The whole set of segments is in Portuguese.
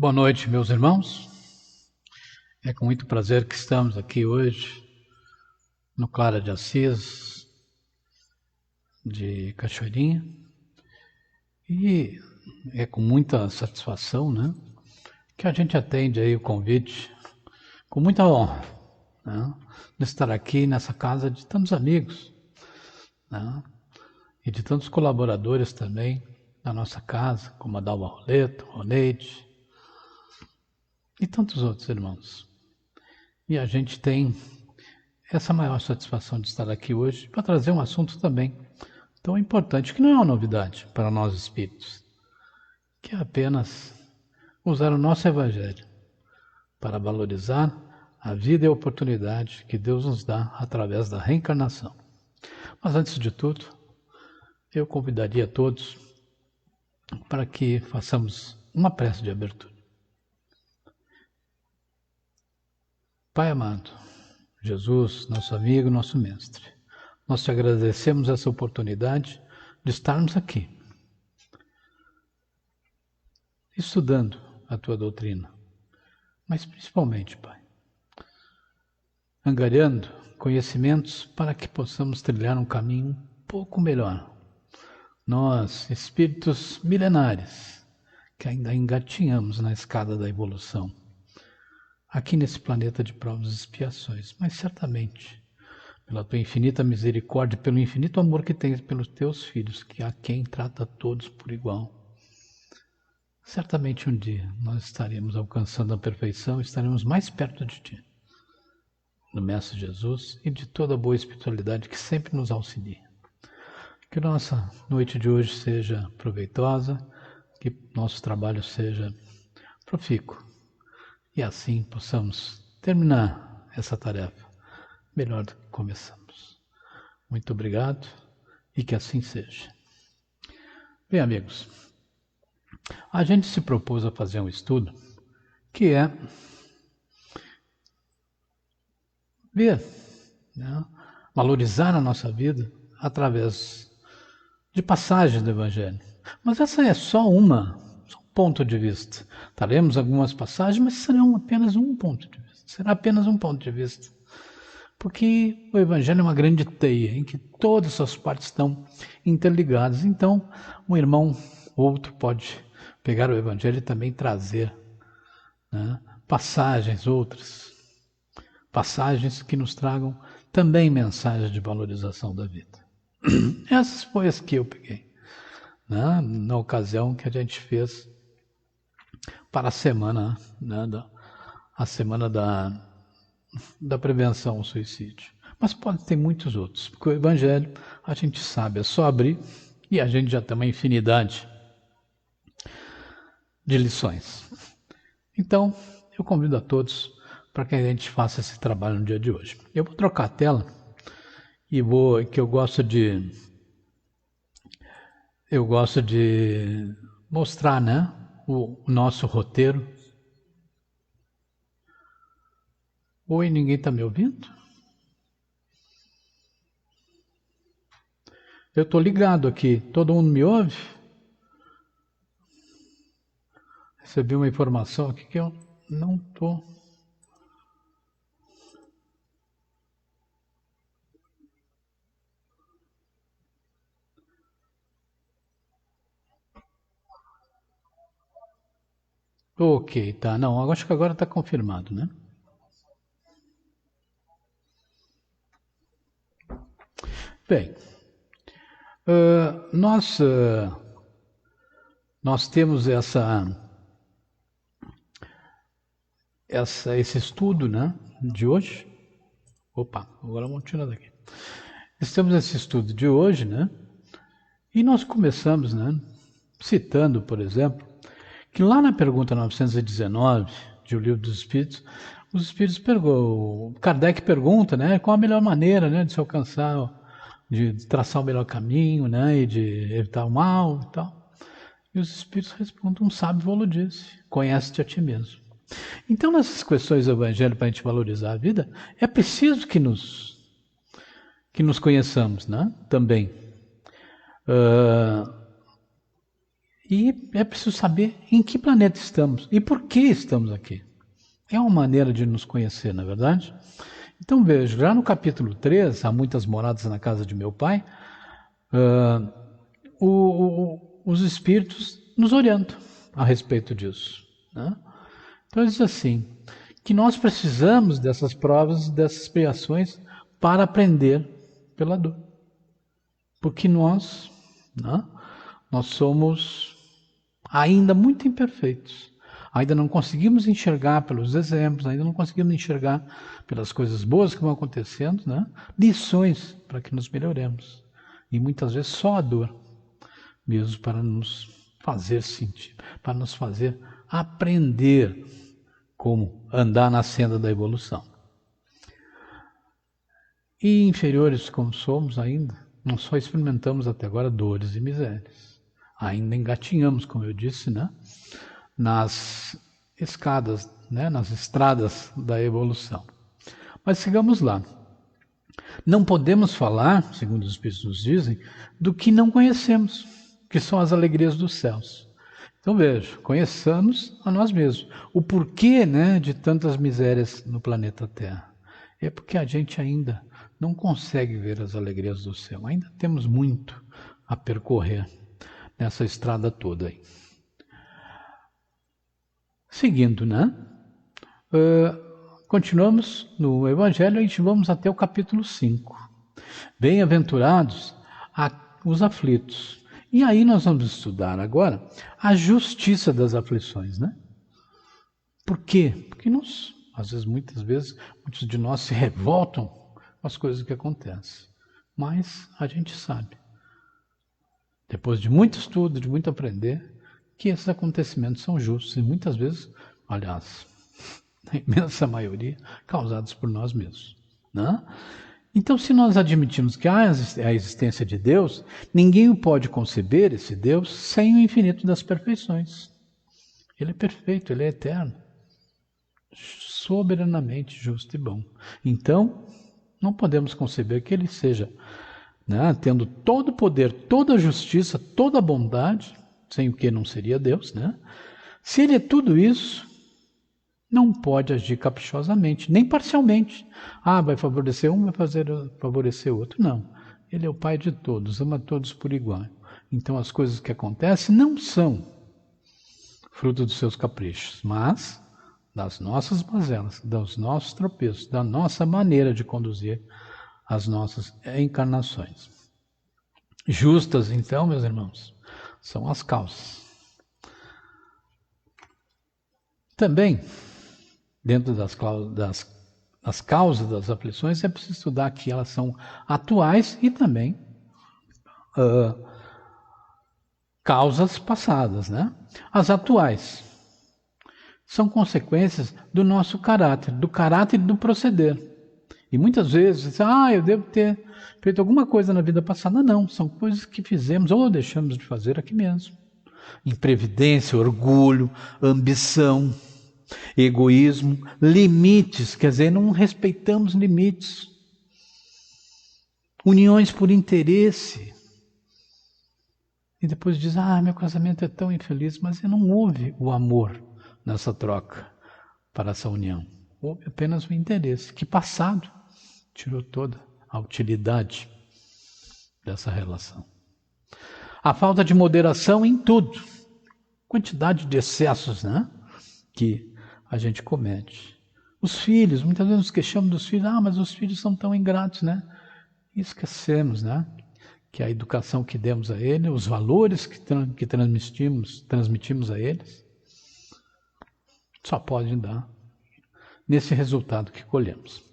Boa noite, meus irmãos. É com muito prazer que estamos aqui hoje no Clara de Assis, de Cachoeirinha. E é com muita satisfação, né, que a gente atende aí o convite, com muita honra, né, de estar aqui nessa casa de tantos amigos, né, e de tantos colaboradores também da nossa casa, como a Dalva Roleto, Roneide e tantos outros irmãos. E a gente tem essa maior satisfação de estar aqui hoje para trazer um assunto também tão importante, que não é uma novidade para nós espíritos, que é apenas usar o nosso Evangelho para valorizar a vida e a oportunidade que Deus nos dá através da reencarnação. Mas antes de tudo, eu convidaria todos para que façamos uma prece de abertura. Pai amado, Jesus, nosso amigo, nosso mestre, nós te agradecemos essa oportunidade de estarmos aqui, estudando a tua doutrina, mas principalmente, Pai, angariando conhecimentos para que possamos trilhar um caminho um pouco melhor. Nós, espíritos milenares, que ainda engatinhamos na escada da evolução, aqui nesse planeta de provas e expiações, mas certamente, pela tua infinita misericórdia, pelo infinito amor que tens pelos teus filhos, que há quem trata todos por igual, certamente um dia nós estaremos alcançando a perfeição, estaremos mais perto de ti, do Mestre Jesus e de toda a boa espiritualidade que sempre nos auxilia. Que nossa noite de hoje seja proveitosa, que nosso trabalho seja profícuo e assim possamos terminar essa tarefa melhor do que começamos. Muito obrigado e que assim seja. Bem, amigos, a gente se propôs a fazer um estudo que é ver, né, valorizar a nossa vida através de passagens do Evangelho. Mas essa é só um ponto de vista. Teremos algumas passagens, mas serão apenas um ponto de vista. Será apenas um ponto de vista. Porque o Evangelho é uma grande teia, em que todas as partes estão interligadas. Então, um irmão, outro, pode pegar o Evangelho e também trazer, né, passagens, outras passagens que nos tragam também mensagens de valorização da vida. Essas foi as que eu peguei, né, na ocasião que a gente fez para a semana, né, a semana da prevenção ao suicídio. Mas pode ter muitos outros, porque o Evangelho, a gente sabe, é só abrir e a gente já tem uma infinidade de lições. Então, eu convido a todos para que a gente faça esse trabalho no dia de hoje. Eu vou trocar a tela e eu gosto de mostrar, né, o nosso roteiro. Oi, ninguém está me ouvindo? Eu estou ligado aqui, todo mundo me ouve? Recebi uma informação aqui que eu não estou. Ok, tá. Não, acho que agora está confirmado, né? Bem, nós temos esse estudo, né, de hoje. Opa, agora vamos tirar daqui. Temos esse estudo de hoje, né? E nós começamos, né, citando, por exemplo, que lá na pergunta 919 de O Livro dos Espíritos, os Espíritos Kardec pergunta, né, qual a melhor maneira, né, de se alcançar, de traçar o melhor caminho, né, e de evitar o mal e tal. E os Espíritos respondem, um sábio volo disse, conhece-te a ti mesmo. Então, nessas questões do Evangelho, para a gente valorizar a vida, é preciso que nos conheçamos, né, também. E é preciso saber em que planeta estamos e por que estamos aqui. É uma maneira de nos conhecer, não é verdade? Então veja, já no capítulo 3, há muitas moradas na casa de meu pai, os espíritos nos orientam a respeito disso, né? Então ele diz assim, que nós precisamos dessas provas, dessas expiações para aprender pela dor. Porque nós somos ainda muito imperfeitos. Ainda não conseguimos enxergar pelos exemplos, ainda não conseguimos enxergar pelas coisas boas que vão acontecendo, né? Lições para que nos melhoremos. E muitas vezes só a dor mesmo para nos fazer sentir, para nos fazer aprender como andar na senda da evolução. E inferiores como somos ainda, nós só experimentamos até agora dores e misérias. Ainda engatinhamos, como eu disse, né? Nas escadas, né? Nas estradas da evolução. Mas chegamos lá. Não podemos falar, segundo os Espíritos nos dizem, do que não conhecemos, que são as alegrias dos céus. Então veja, conheçamos a nós mesmos. O porquê, né, de tantas misérias no planeta Terra. É porque a gente ainda não consegue ver as alegrias do céu. Ainda temos muito a percorrer nessa estrada toda aí. Seguindo, né? Continuamos no Evangelho e vamos até o capítulo 5. Bem-aventurados os aflitos. E aí nós vamos estudar agora a justiça das aflições, né? Por quê? Porque muitas vezes, muitos de nós se revoltam com as coisas que acontecem. Mas a gente sabe, depois de muito estudo, de muito aprender, que esses acontecimentos são justos e muitas vezes, aliás, na imensa maioria, causados por nós mesmos, né? Então, se nós admitimos que há a existência de Deus, ninguém pode conceber esse Deus sem o infinito das perfeições. Ele é perfeito, ele é eterno, soberanamente justo e bom. Então, não podemos conceber que ele seja, né, tendo todo o poder, toda a justiça, toda a bondade, sem o que não seria Deus, né? Se ele é tudo isso, não pode agir caprichosamente, nem parcialmente. Vai favorecer um, vai favorecer outro. Não. Ele é o Pai de todos, ama todos por igual. Então as coisas que acontecem não são fruto dos seus caprichos, mas das nossas mazelas, dos nossos tropeços, da nossa maneira de conduzir as nossas encarnações. Justas, então, meus irmãos, são as causas. Também, dentro das causas das aflições, é preciso estudar que elas são atuais e também causas passadas, né? As atuais são consequências do nosso caráter, do caráter e do proceder. E muitas vezes, eu devo ter feito alguma coisa na vida passada. Não, são coisas que fizemos ou deixamos de fazer aqui mesmo. Imprevidência, orgulho, ambição, egoísmo, limites, quer dizer, não respeitamos limites. Uniões por interesse. E depois diz, meu casamento é tão infeliz, mas não houve o amor nessa troca para essa união. Houve apenas o interesse, que passado tirou toda a utilidade dessa relação. A falta de moderação em tudo. Quantidade de excessos, né, que a gente comete. Os filhos, muitas vezes nos queixamos dos filhos, mas os filhos são tão ingratos, né? E esquecemos, né, que a educação que demos a eles, os valores que transmitimos a eles, só podem dar nesse resultado que colhemos.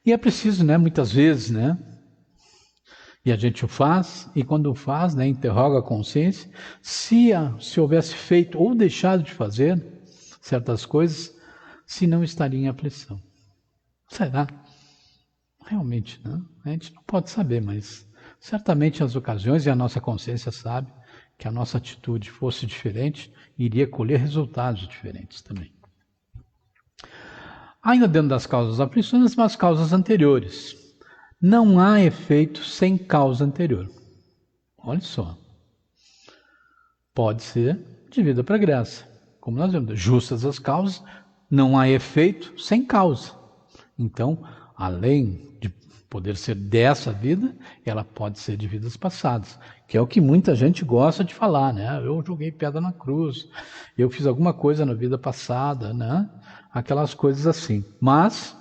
E é preciso, né, muitas vezes, né, e a gente o faz, e quando o faz, né, interroga a consciência, se houvesse feito ou deixado de fazer certas coisas, se não estaria em aflição. Será? Realmente, né? A gente não pode saber, mas certamente as ocasiões, e a nossa consciência sabe, que a nossa atitude fosse diferente, iria colher resultados diferentes também. Ainda dentro das causas das aflições, mas causas anteriores. Não há efeito sem causa anterior. Olha só. pode ser de vida pregressa. Como nós vemos, justas as causas, não há efeito sem causa. Então, além de poder ser dessa vida, ela pode ser de vidas passadas, que é o que muita gente gosta de falar, né? Eu joguei pedra na cruz, eu fiz alguma coisa na vida passada, né? Aquelas coisas assim. Mas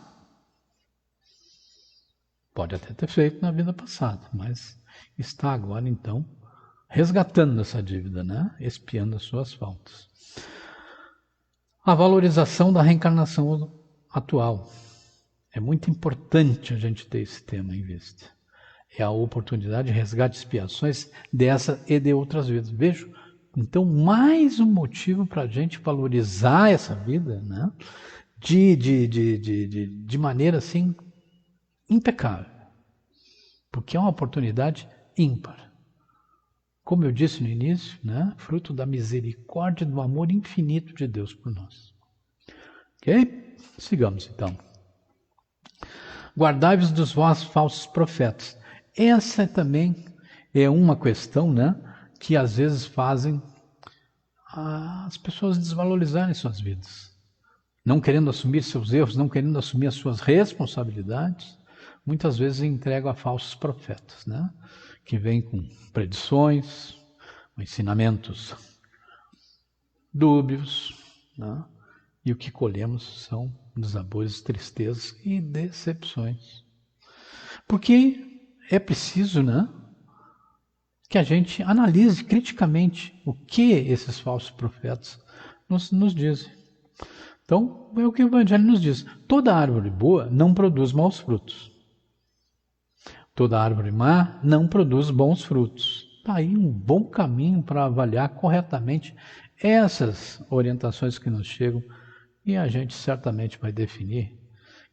pode até ter feito na vida passada, mas está agora, então, resgatando essa dívida, né? Expiando as suas faltas. A valorização da reencarnação atual. É muito importante a gente ter esse tema em vista. É a oportunidade de resgate e expiações dessa e de outras vidas. Vejo, então, mais um motivo para a gente valorizar essa vida, né? De maneira assim impecável. Porque é uma oportunidade ímpar. Como eu disse no início, né? Fruto da misericórdia e do amor infinito de Deus por nós. Ok? Sigamos então. Guardai-vos dos vossos falsos profetas. Essa também é uma questão, né, que às vezes fazem as pessoas desvalorizarem suas vidas. Não querendo assumir seus erros, não querendo assumir as suas responsabilidades, muitas vezes entregam a falsos profetas, né, que vêm com predições, com ensinamentos dúbios, né, e o que colhemos são desabores, tristezas e decepções. Porque é preciso, né, que a gente analise criticamente o que esses falsos profetas nos dizem. Então, é o que o Evangelho nos diz. Toda árvore boa não produz maus frutos. Toda árvore má não produz bons frutos. Está aí um bom caminho para avaliar corretamente essas orientações que nos chegam. E a gente certamente vai definir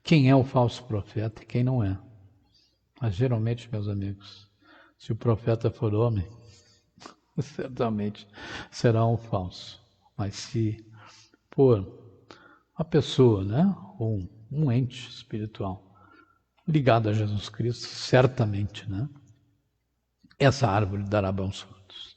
quem é o falso profeta e quem não é. Mas geralmente, meus amigos, se o profeta for homem, certamente será um falso. Mas se for uma pessoa, né, ou um ente espiritual ligado a Jesus Cristo, certamente, né, essa árvore dará bons frutos.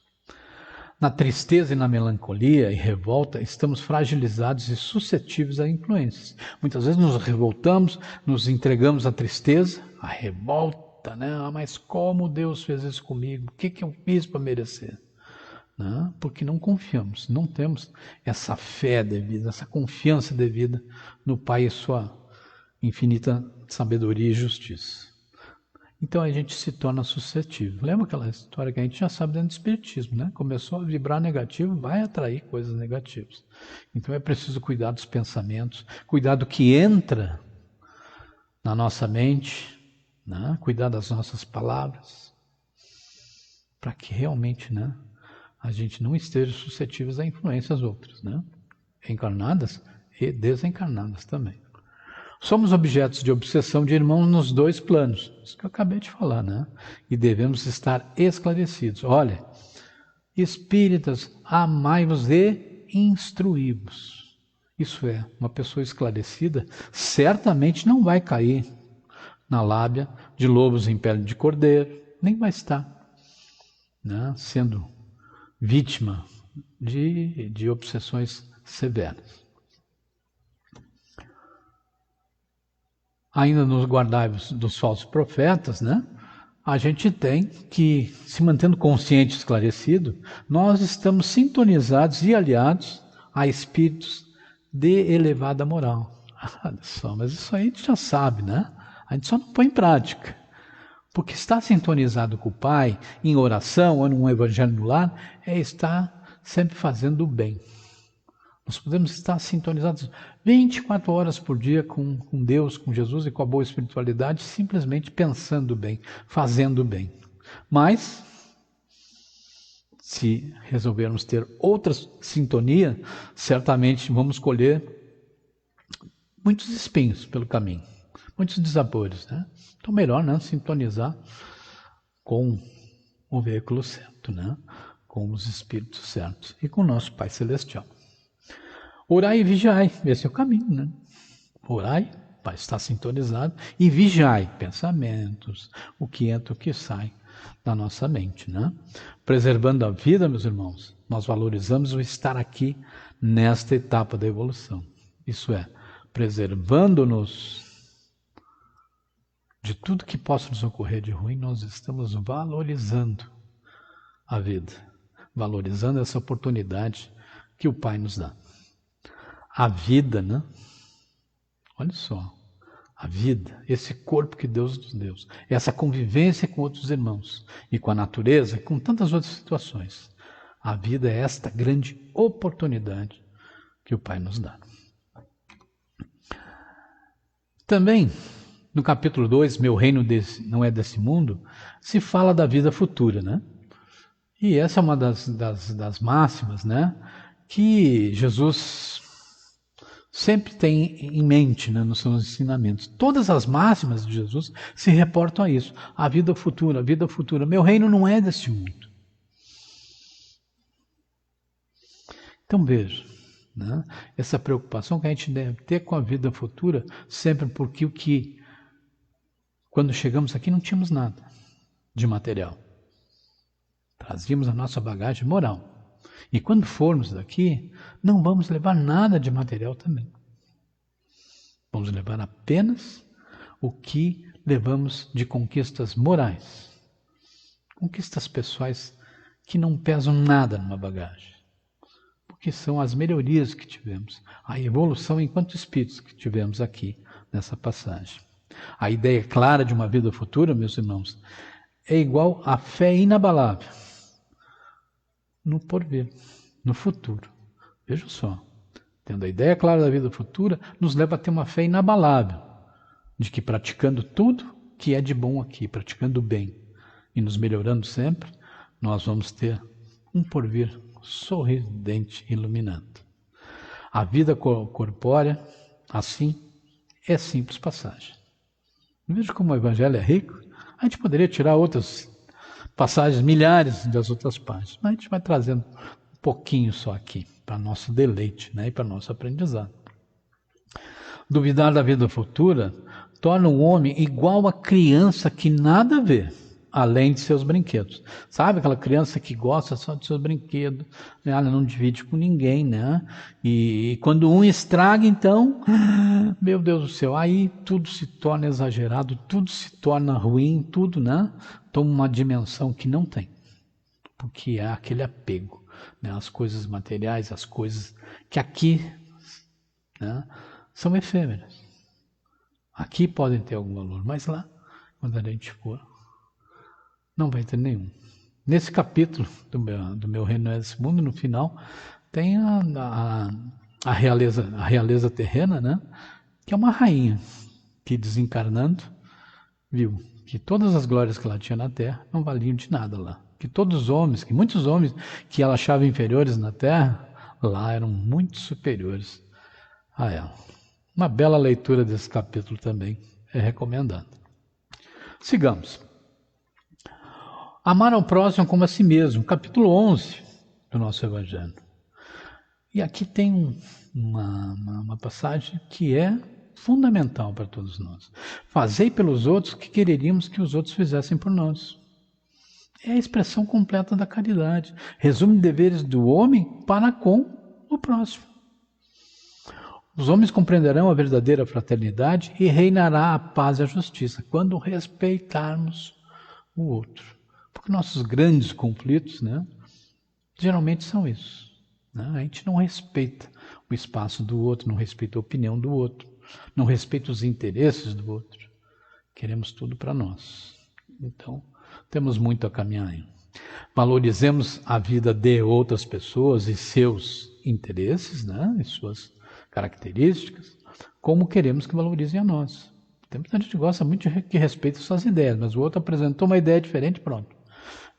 Na tristeza e na melancolia e revolta, estamos fragilizados e suscetíveis a influências. Muitas vezes nos revoltamos, nos entregamos à tristeza, à revolta, né? Ah, mas como Deus fez isso comigo? O que eu fiz para merecer? Né? Porque não confiamos, não temos essa fé devida, essa confiança devida no Pai e sua infinita sabedoria e justiça. Então a gente se torna suscetível. Lembra aquela história que a gente já sabe dentro do espiritismo, né? Começou a vibrar negativo, vai atrair coisas negativas. Então é preciso cuidar dos pensamentos, cuidar do que entra na nossa mente, né? Cuidar das nossas palavras, para que realmente, né, a gente não esteja suscetível a influências outras, né? Encarnadas e desencarnadas também. Somos objetos de obsessão de irmãos nos dois planos, isso que eu acabei de falar, né? E devemos estar esclarecidos. Olha, espíritas, amai-vos e instruí-vos. Isso é, uma pessoa esclarecida certamente não vai cair na lábia de lobos em pele de cordeiro, nem vai estar, né, sendo vítima de obsessões severas. Ainda nos guardai-vos dos falsos profetas, né? A gente tem que, se mantendo consciente e esclarecido, nós estamos sintonizados e aliados a espíritos de elevada moral. Olha só, mas isso aí a gente já sabe, né? A gente só não põe em prática. Porque estar sintonizado com o Pai, em oração ou num evangelho no lar, é estar sempre fazendo o bem. Nós podemos estar sintonizados 24 horas por dia com Deus, com Jesus e com a boa espiritualidade, simplesmente pensando bem, fazendo bem. Mas, se resolvermos ter outra sintonia, certamente vamos colher muitos espinhos pelo caminho, muitos desabores, né? Então, melhor, né, sintonizar com o veículo certo, né? Com os espíritos certos e com o nosso Pai Celestial. Orai e vigiai, esse é o caminho, né? Orai, para estar sintonizado, e vigiai pensamentos, o que entra, o que sai, da nossa mente, né? Preservando a vida, meus irmãos, nós valorizamos o estar aqui nesta etapa da evolução. Isso é, preservando-nos de tudo que possa nos ocorrer de ruim, nós estamos valorizando a vida, valorizando essa oportunidade que o Pai nos dá. A vida, né? Olha só, a vida, esse corpo que Deus nos deu, essa convivência com outros irmãos e com a natureza, com tantas outras situações. A vida é esta grande oportunidade que o Pai nos dá. Também, no capítulo 2, Meu reino não é desse mundo, se fala da vida futura, né? E essa é uma das máximas, né? Que Jesus sempre tem em mente, né, nos seus ensinamentos. Todas as máximas de Jesus se reportam a isso. A vida futura, a vida futura. Meu reino não é desse mundo. Então veja, né, essa preocupação que a gente deve ter com a vida futura, sempre porque quando chegamos aqui não tínhamos nada de material. Trazíamos a nossa bagagem moral. E quando formos daqui, não vamos levar nada de material também. Vamos levar apenas o que levamos de conquistas morais. Conquistas pessoais que não pesam nada numa bagagem. Porque são as melhorias que tivemos, a evolução enquanto espíritos que tivemos aqui nessa passagem. A ideia clara de uma vida futura, meus irmãos, é igual à fé inabalável no porvir, no futuro. Veja só, tendo a ideia clara da vida futura, nos leva a ter uma fé inabalável, de que praticando tudo que é de bom aqui, praticando o bem e nos melhorando sempre, nós vamos ter um porvir sorridente e iluminando. A vida corpórea, assim, é simples passagem. Veja como o Evangelho é rico. A gente poderia tirar outras passagens, milhares das outras páginas, mas a gente vai trazendo um pouquinho só aqui, para nosso deleite, né, e para nosso aprendizado. Duvidar da vida futura torna o homem igual a criança que nada vê, além de seus brinquedos. Sabe aquela criança que gosta só de seus brinquedos, né? Ela não divide com ninguém, né? E quando um estraga, então, meu Deus do céu, aí tudo se torna exagerado, tudo se torna ruim, tudo, né? Toma uma dimensão que não tem, porque é aquele apego, né? As coisas materiais, as coisas que aqui, né, são efêmeras. Aqui podem ter algum valor, mas lá, quando a gente for, não vai ter nenhum. Nesse capítulo do meu reino é esse mundo, no final, tem a realeza terrena, né? Que é uma rainha que, desencarnando, viu que todas as glórias que ela tinha na terra não valiam de nada lá. Que todos os homens, que muitos homens que ela achava inferiores na terra, lá eram muito superiores a ela. Uma bela leitura desse capítulo também é recomendada. Sigamos. Amar ao próximo como a si mesmo, capítulo 11 do nosso Evangelho. E aqui tem uma passagem que é fundamental para todos nós. Fazei pelos outros o que quereríamos que os outros fizessem por nós. É a expressão completa da caridade. Resume deveres do homem para com o próximo. Os homens compreenderão a verdadeira fraternidade e reinará a paz e a justiça quando respeitarmos o outro. Porque nossos grandes conflitos, né, geralmente são isso. Né? A gente não respeita o espaço do outro, não respeita a opinião do outro, não respeita os interesses do outro. Queremos tudo para nós. Então, temos muito a caminhar aí. Valorizemos a vida de outras pessoas e seus interesses, né, e suas características, como queremos que valorizem a nós. Tem muita gente que gosta muito de que respeita suas ideias, mas o outro apresentou uma ideia diferente, pronto,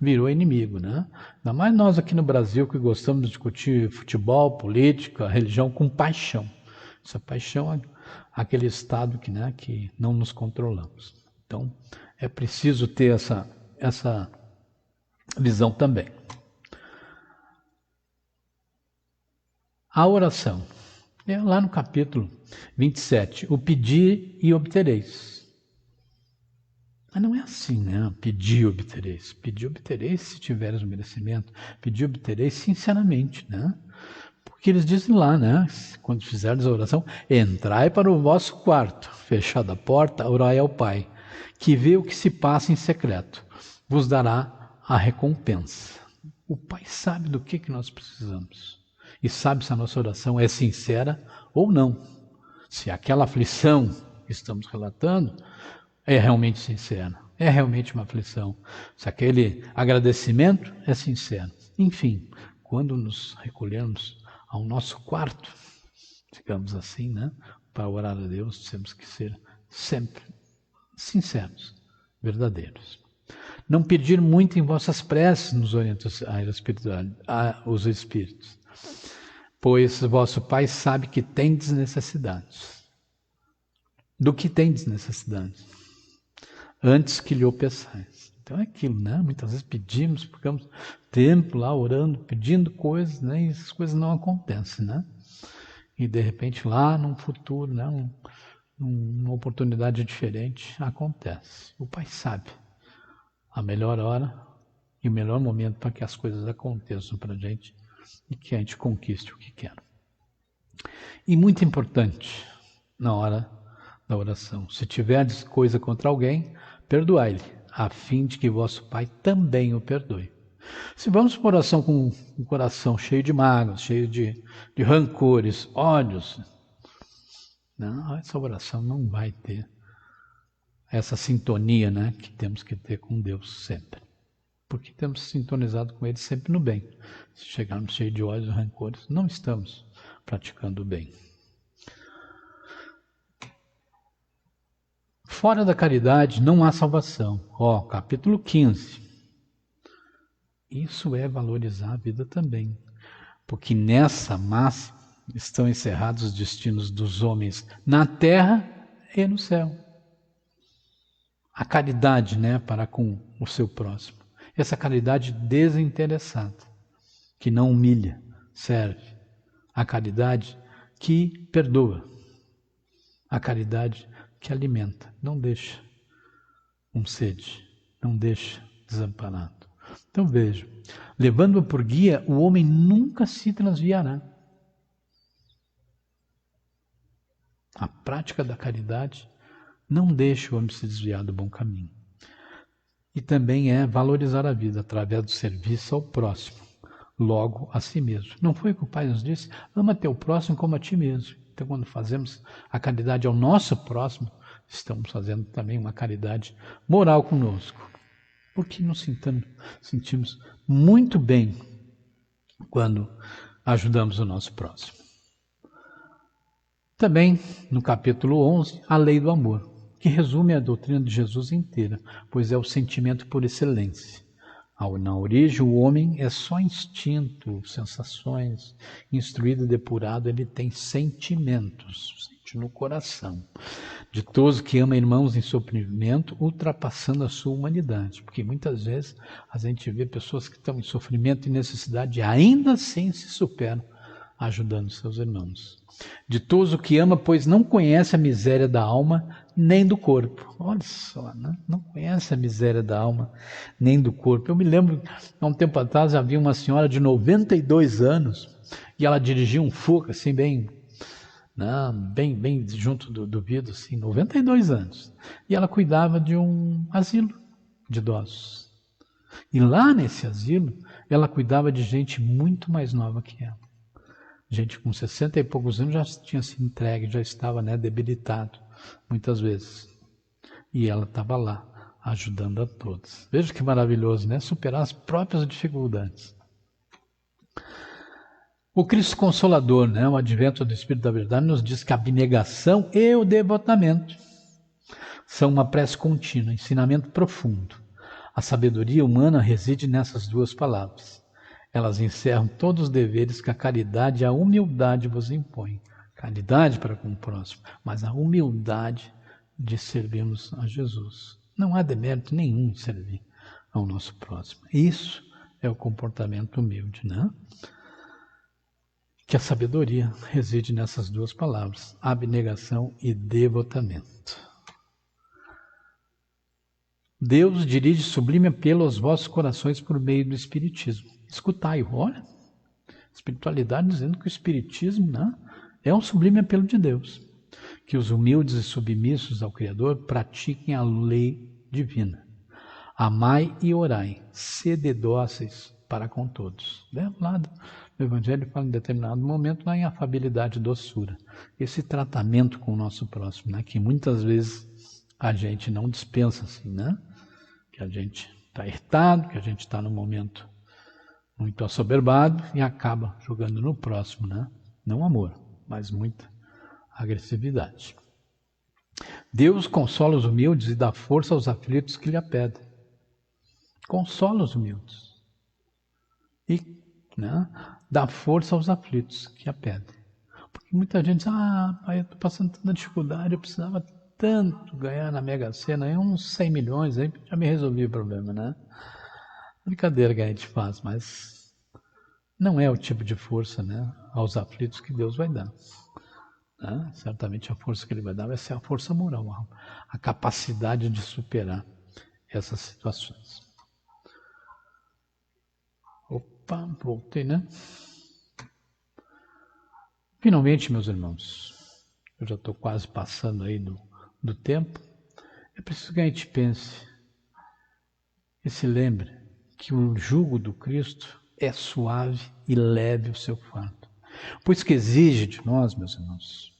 virou inimigo, né? Ainda mais nós aqui no Brasil que gostamos de discutir futebol, política, religião com paixão. Essa paixão é aquele estado que, né, que não nos controlamos. Então, é preciso ter essa visão também. A oração. É lá no capítulo 27, o pedir e obtereis. Mas não é assim, né? Pedir obtereis. Pedir obtereis se tiveres o merecimento. Pedir obtereis sinceramente, né? Porque eles dizem lá, né? Quando fizerdes a oração, entrai para o vosso quarto, fechada a porta, orai ao Pai, que vê o que se passa em secreto, vos dará a recompensa. O Pai sabe do que nós precisamos e sabe se a nossa oração é sincera ou não. Se aquela aflição que estamos relatando é realmente sincera, é realmente uma aflição, se aquele agradecimento é sincero. Enfim, quando nos recolhemos ao nosso quarto, digamos assim, né, para orar a Deus, temos que ser sempre sinceros, verdadeiros. Não pedir muito em vossas preces, nos orienta os Espíritos, pois vosso Pai sabe que tendes necessidades. Do que tendes necessidade, antes que lhe o peçais. Então é aquilo, né? Muitas vezes pedimos, ficamos tempo lá orando, pedindo coisas, né? E essas coisas não acontecem, né? E de repente lá num futuro, né? Uma oportunidade diferente acontece. O Pai sabe a melhor hora e o melhor momento para que as coisas aconteçam para a gente e que a gente conquiste o que quer. E muito importante na hora da oração: se tiverdes coisa contra alguém, perdoai-lhe, a fim de que vosso Pai também o perdoe. Se vamos para a oração com um coração cheio de mágoas, cheio de rancores, ódios, não, essa oração não vai ter essa sintonia, né, que temos que ter com Deus sempre. Porque temos sintonizado com Ele sempre no bem. Se chegarmos cheios de ódios e rancores, não estamos praticando o bem. Fora da caridade não há salvação. Capítulo 15. Isso é valorizar a vida também. Porque nessa máxima estão encerrados os destinos dos homens na terra e no céu. A caridade, né, para com o seu próximo. Essa caridade desinteressada, que não humilha, serve. A caridade que perdoa. A caridade que alimenta, não deixa com sede, não deixa desamparado. Então veja, levando-o por guia, o homem nunca se transviará. A prática da caridade não deixa o homem se desviar do bom caminho. E também é valorizar a vida através do serviço ao próximo, logo a si mesmo. Não foi o que o Pai nos disse? Ama teu próximo como a ti mesmo. Então, quando fazemos a caridade ao nosso próximo, estamos fazendo também uma caridade moral conosco. Porque nos sentimos muito bem quando ajudamos o nosso próximo. Também, no capítulo 11, a lei do amor, que resume a doutrina de Jesus inteira, pois é o sentimento por excelência. Na origem, o homem é só instinto, sensações, instruído e depurado, ele tem sentimentos, sente no coração. Ditoso que ama irmãos em sofrimento, ultrapassando a sua humanidade. Porque muitas vezes a gente vê pessoas que estão em sofrimento e necessidade e ainda assim se superam ajudando seus irmãos. Ditoso que ama, pois não conhece a miséria da alma nem do corpo. Olha só, né? Não conhece a miséria da alma nem do corpo. Eu me lembro, há um tempo atrás, havia uma senhora de 92 anos e ela dirigia um Fusca, assim, bem junto do vidro, assim, 92 anos. E ela cuidava de um asilo de idosos. E lá nesse asilo, ela cuidava de gente muito mais nova que ela. Gente com 60 e poucos anos já tinha se entregue, já estava, né, debilitado, muitas vezes. E ela estava lá, ajudando a todos. Veja que maravilhoso, né? Superar as próprias dificuldades. O Cristo Consolador, né, o advento do Espírito da Verdade, nos diz que a abnegação e o devotamento são uma prece contínua, ensinamento profundo. A sabedoria humana reside nessas duas palavras. Elas encerram todos os deveres que a caridade e a humildade vos impõem. Caridade para com o próximo, mas a humildade de servirmos a Jesus. Não há demérito nenhum em servir ao nosso próximo. Isso é o comportamento humilde, né? Que a sabedoria reside nessas duas palavras, abnegação e devotamento. Deus dirige sublime apelo aos vossos corações por meio do Espiritismo. Escutai-o, olha. Espiritualidade dizendo que o Espiritismo, né, é um sublime apelo de Deus. Que os humildes e submissos ao Criador pratiquem a lei divina. Amai e orai, sede dóceis para com todos. Lá no Evangelho fala em determinado momento lá em afabilidade e doçura. Esse tratamento com o nosso próximo, né, que muitas vezes a gente não dispensa assim, né? Que a gente está irritado, que a gente está num momento muito assoberbado e acaba jogando no próximo, né? Não amor, mas muita agressividade. Deus consola os humildes e dá força aos aflitos que lhe a pedem. Consola os humildes e, né, dá força aos aflitos que a pedem. Porque muita gente diz, pai, eu estou passando tanta dificuldade, eu precisava tanto ganhar na Mega Sena, aí uns 100 milhões, aí já me resolvi o problema, né? Brincadeira que a gente faz, mas não é o tipo de força, né, aos aflitos que Deus vai dar. Né? Certamente a força que Ele vai dar vai ser a força moral, a capacidade de superar essas situações. Opa, voltei, né? Finalmente, meus irmãos, eu já estou quase passando aí do tempo, é preciso que a gente pense e se lembre que o jugo do Cristo é suave e leve o seu fardo. Pois que exige de nós, meus irmãos,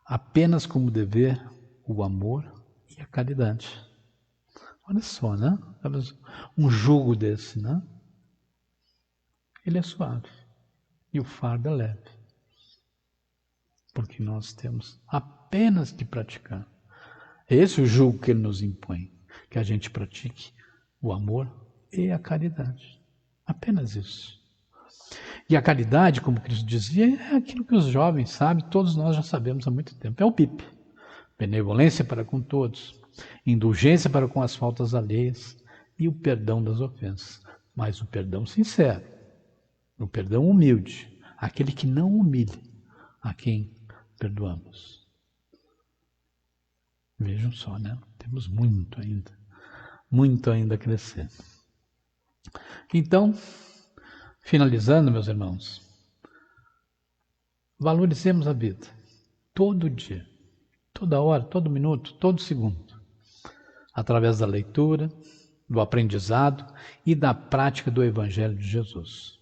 apenas como dever o amor e a caridade. Olha só, né? Um jugo desse, né? Ele é suave e o fardo é leve. Porque nós temos apenas que praticar. É esse o jugo que ele nos impõe, que a gente pratique o amor e a caridade. Apenas isso. E a caridade, como Cristo dizia, é aquilo que os jovens sabem, todos nós já sabemos há muito tempo. É o PIP. Benevolência para com todos, indulgência para com as faltas alheias e o perdão das ofensas. Mas o perdão sincero, o perdão humilde, aquele que não humilhe a quem perdoamos. Vejam só, né? Temos muito ainda a crescer. Então, finalizando, meus irmãos, valorizemos a vida, todo dia, toda hora, todo minuto, todo segundo, através da leitura, do aprendizado e da prática do Evangelho de Jesus.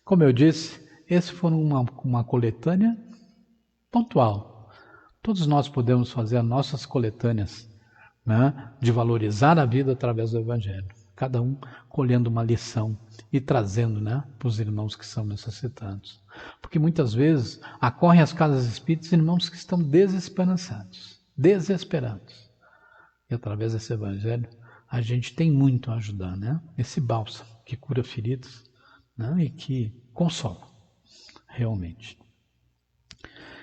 Como eu disse, esse foi uma coletânea pontual. Todos nós podemos fazer as nossas coletâneas, né, de valorizar a vida através do Evangelho. Cada um colhendo uma lição e trazendo, né, para os irmãos que são necessitados. Porque muitas vezes ocorrem às casas espíritas irmãos que estão desesperançados, desesperados. E através desse Evangelho a gente tem muito a ajudar, né? Esse bálsamo que cura feridas, né, e que consola, realmente.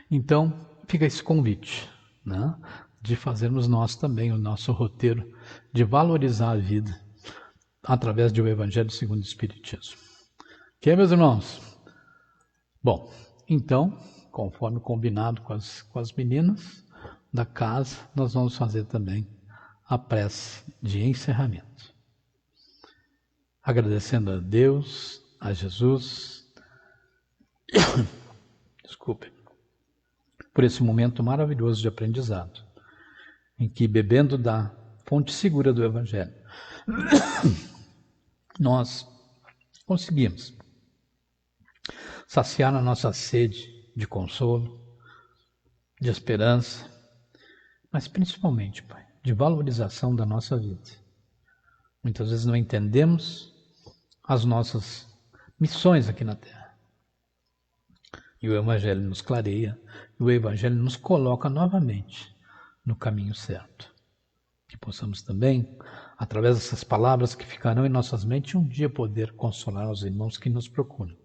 Então, fica esse convite, né, de fazermos nós também o nosso roteiro de valorizar a vida através do Evangelho segundo o Espiritismo. Ok, meus irmãos? Bom, então, conforme combinado com as meninas da casa, nós vamos fazer também a prece de encerramento. Agradecendo a Deus, a Jesus, desculpe, por esse momento maravilhoso de aprendizado, em que, bebendo da fonte segura do Evangelho, nós conseguimos saciar a nossa sede de consolo, de esperança, mas principalmente, Pai, de valorização da nossa vida. Muitas vezes não entendemos as nossas missões aqui na Terra. E o Evangelho nos clareia, e o Evangelho nos coloca novamente no caminho certo. Que possamos também, através dessas palavras que ficarão em nossas mentes, um dia poder consolar os irmãos que nos procuram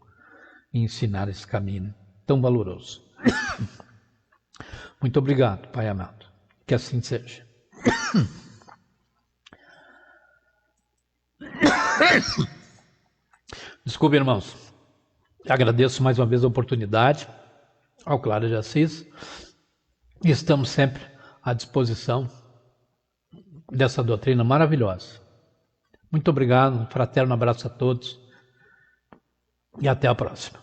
e ensinar esse caminho tão valoroso. Muito obrigado, Pai amado. Que assim seja. Desculpe, irmãos. Agradeço mais uma vez a oportunidade ao Clara de Assis. E estamos sempre à disposição dessa doutrina maravilhosa. Muito obrigado, um fraterno abraço a todos e até a próxima.